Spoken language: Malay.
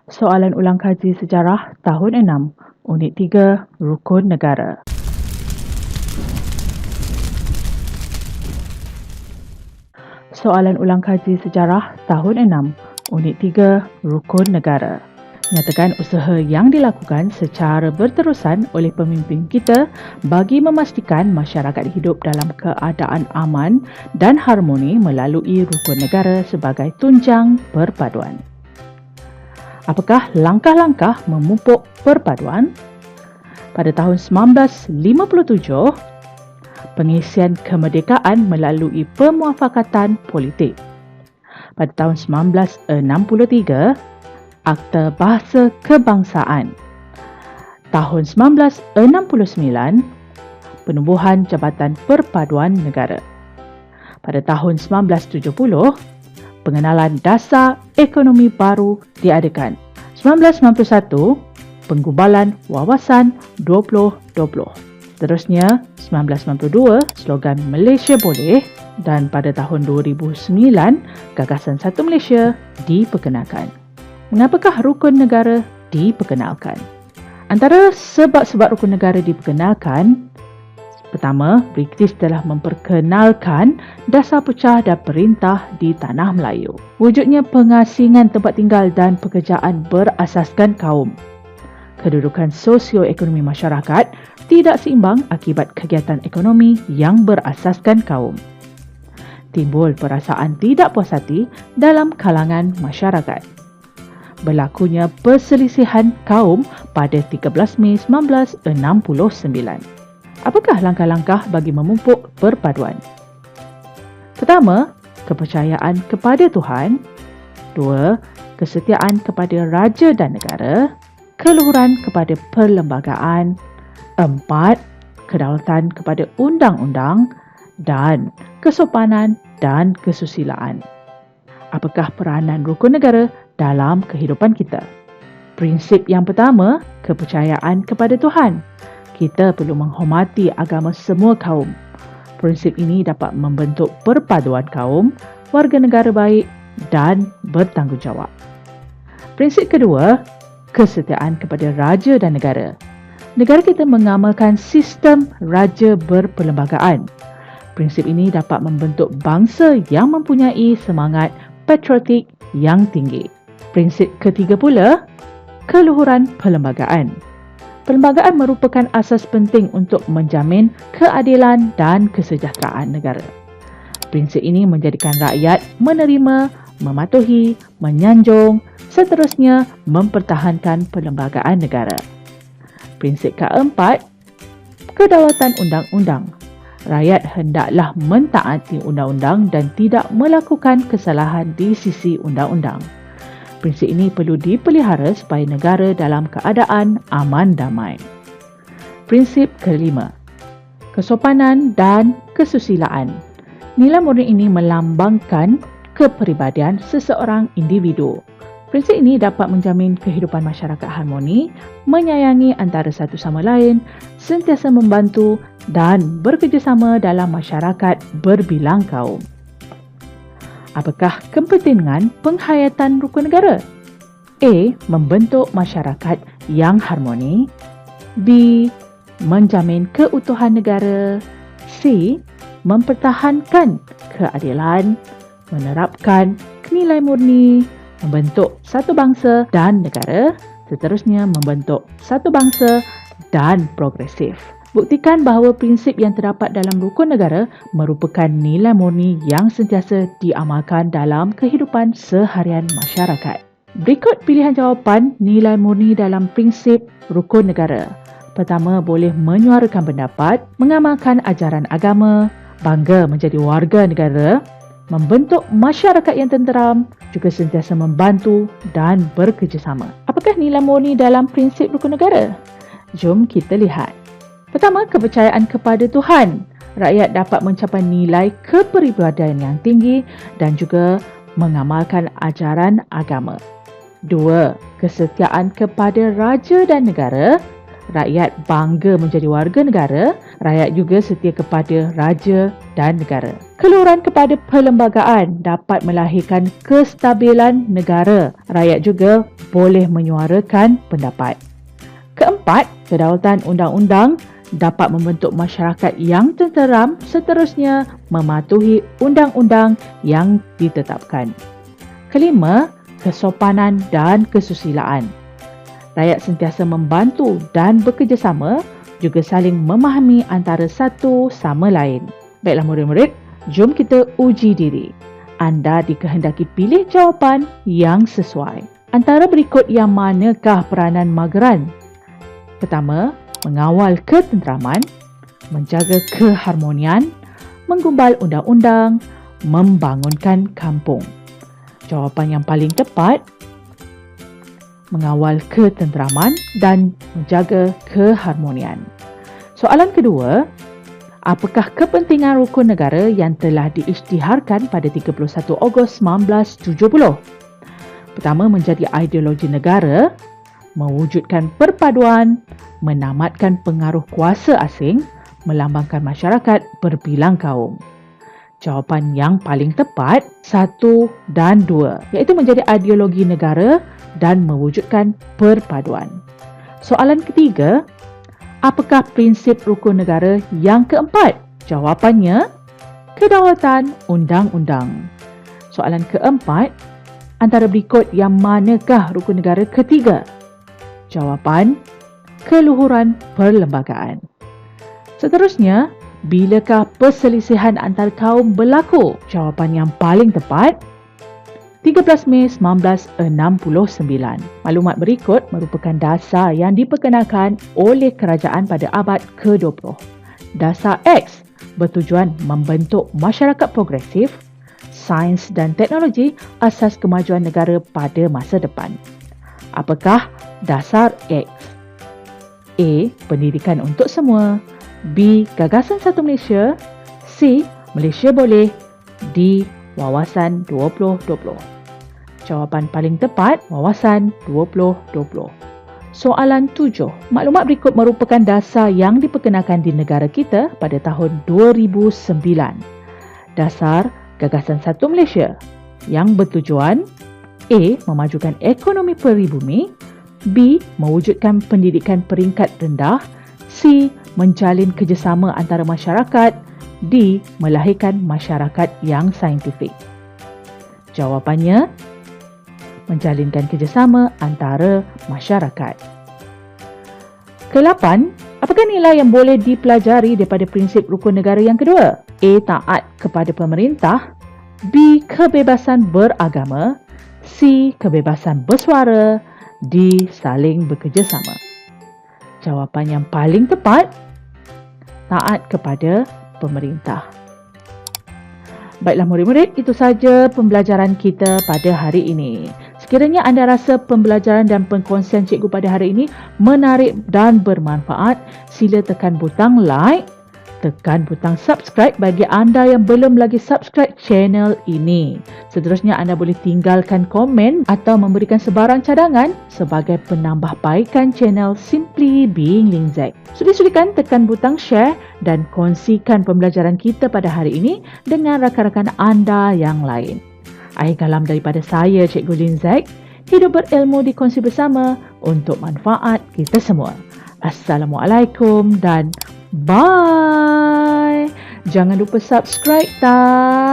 Soalan ulang kaji sejarah tahun 6, Unit 3, Rukun Negara. Soalan ulang kaji sejarah tahun 6, Unit 3, Rukun Negara. Nyatakan usaha yang dilakukan secara berterusan oleh pemimpin kita bagi memastikan masyarakat hidup dalam keadaan aman dan harmoni melalui rukun negara sebagai tunjang perpaduan. Apakah langkah-langkah memupuk perpaduan? Pada tahun 1957, pengisian kemerdekaan melalui pemuafakatan politik. Pada tahun 1963, Akta Bahasa Kebangsaan. Tahun 1969, penubuhan Jabatan Perpaduan Negara. Pada tahun 1970, pengenalan dasar ekonomi baru diadakan. 1991, penggubalan wawasan 2020. Seterusnya, 1992, slogan Malaysia Boleh, dan pada tahun 2009, gagasan Satu Malaysia diperkenalkan. Mengapakah rukun negara diperkenalkan? Antara sebab-sebab rukun negara diperkenalkan, pertama, British telah memperkenalkan dasar pecah dan perintah di Tanah Melayu. Wujudnya pengasingan tempat tinggal dan pekerjaan berasaskan kaum. Kedudukan sosio-ekonomi masyarakat tidak seimbang akibat kegiatan ekonomi yang berasaskan kaum. Timbul perasaan tidak puas hati dalam kalangan masyarakat. Berlakunya perselisihan kaum pada 13 Mei 1969. Apakah langkah-langkah bagi memupuk perpaduan? Pertama, kepercayaan kepada Tuhan. Dua, kesetiaan kepada raja dan negara. Keluhuran kepada perlembagaan. Empat, kedaulatan kepada undang-undang. Dan kesopanan dan kesusilaan. Apakah peranan rukun negara dalam kehidupan kita? Prinsip yang pertama, kepercayaan kepada Tuhan. Kita perlu menghormati agama semua kaum. Prinsip ini dapat membentuk perpaduan kaum, warga negara baik dan bertanggungjawab. Prinsip kedua, kesetiaan kepada raja dan negara. Negara kita mengamalkan sistem raja berperlembagaan. Prinsip ini dapat membentuk bangsa yang mempunyai semangat patriotik yang tinggi. Prinsip ketiga pula, keluhuran perlembagaan. Perlembagaan merupakan asas penting untuk menjamin keadilan dan kesejahteraan negara. Prinsip ini menjadikan rakyat menerima, mematuhi, menyanjung, seterusnya mempertahankan perlembagaan negara. Prinsip keempat, kedaulatan undang-undang. Rakyat hendaklah mentaati undang-undang dan tidak melakukan kesalahan di sisi undang-undang. Prinsip ini perlu dipelihara supaya negara dalam keadaan aman damai. Prinsip kelima, kesopanan dan kesusilaan. Nilai murni ini melambangkan kepribadian seseorang individu. Prinsip ini dapat menjamin kehidupan masyarakat harmoni, menyayangi antara satu sama lain, sentiasa membantu dan bekerjasama dalam masyarakat berbilang kaum. Apakah kepentingan penghayatan rukun negara? A. Membentuk masyarakat yang harmoni. B. Menjamin keutuhan negara. C. Mempertahankan keadilan. Menerapkan nilai murni. Membentuk satu bangsa dan negara. Seterusnya membentuk satu bangsa dan progresif. Buktikan bahawa prinsip yang terdapat dalam rukun negara merupakan nilai murni yang sentiasa diamalkan dalam kehidupan seharian masyarakat. Berikut pilihan jawapan nilai murni dalam prinsip rukun negara. Pertama, boleh menyuarakan pendapat, mengamalkan ajaran agama, bangga menjadi warga negara, membentuk masyarakat yang tenteram, juga sentiasa membantu dan bekerjasama. Apakah nilai murni dalam prinsip rukun negara? Jom kita lihat. Pertama, kepercayaan kepada Tuhan. Rakyat dapat mencapai nilai kepribadian yang tinggi dan juga mengamalkan ajaran agama. Dua, kesetiaan kepada raja dan negara. Rakyat bangga menjadi warga negara Rakyat juga setia kepada raja dan negara. Keluhuran kepada perlembagaan dapat melahirkan kestabilan negara. Rakyat juga boleh menyuarakan pendapat. Keempat, kedaulatan undang-undang dapat membentuk masyarakat yang tenteram, seterusnya mematuhi undang-undang yang ditetapkan. Kelima, kesopanan dan kesusilaan. Rakyat sentiasa membantu dan bekerjasama, juga saling memahami antara satu sama lain. Baiklah murid-murid, jom kita uji diri. Anda dikehendaki pilih jawapan yang sesuai. Antara berikut yang manakah peranan Mageran? Pertama, mengawal ketenteraman, menjaga keharmonian, menggumbal undang-undang, membangunkan kampung. Jawapan yang paling tepat, mengawal ketenteraman dan menjaga keharmonian. Soalan kedua, apakah kepentingan rukun negara yang telah diisytiharkan pada 31 Ogos 1970? Pertama, menjadi ideologi negara, mewujudkan perpaduan, menamatkan pengaruh kuasa asing, melambangkan masyarakat berbilang kaum. Jawapan yang paling tepat 1 dan 2, iaitu menjadi ideologi negara dan mewujudkan perpaduan. Soalan ketiga, apakah prinsip rukun negara yang keempat? Jawapannya, kedaulatan undang-undang. Soalan keempat, antara berikut yang manakah rukun negara ketiga? Jawapan, keluhuran perlembagaan. Seterusnya, bilakah perselisihan antar kaum berlaku? Jawapan yang paling tepat, 13 Mei 1969. Maklumat berikut merupakan dasar yang diperkenalkan oleh kerajaan pada abad ke-20. Dasar X bertujuan membentuk masyarakat progresif, sains dan teknologi asas kemajuan negara pada masa depan. Apakah dasar X? A. Pendidikan untuk semua. B. Gagasan Satu Malaysia. C. Malaysia boleh. D. Wawasan 2020. Jawapan paling tepat, Wawasan 2020. Soalan 7. Maklumat berikut merupakan dasar yang diperkenalkan di negara kita pada tahun 2009. Dasar Gagasan Satu Malaysia yang bertujuan A. Memajukan ekonomi peribumi. B. Mewujudkan pendidikan peringkat rendah. C. Menjalin kerjasama antara masyarakat. D. Melahirkan masyarakat yang saintifik. Jawapannya, menjalinkan kerjasama antara masyarakat. Ke-8, apakah nilai yang boleh dipelajari daripada prinsip rukun negara yang kedua? A. Taat kepada pemerintah. B. Kebebasan beragama. C. Kebebasan bersuara. D. Saling bekerjasama. Jawapan yang paling tepat, taat kepada pemerintah. Baiklah murid-murid, itu saja pembelajaran kita pada hari ini. Sekiranya anda rasa pembelajaran dan perkongsian cikgu pada hari ini menarik dan bermanfaat, sila tekan butang like, tekan butang subscribe bagi anda yang belum lagi subscribe channel ini. Seterusnya anda boleh tinggalkan komen atau memberikan sebarang cadangan sebagai penambahbaikan channel Simply Being Linzek. Sudi-sudikan tekan butang share dan kongsikan pembelajaran kita pada hari ini dengan rakan-rakan anda yang lain. Akhir kalam daripada saya, Cikgu Linzek. Hidup berilmu dikongsi bersama untuk manfaat kita semua. Assalamualaikum dan bye. Jangan lupa subscribe tak.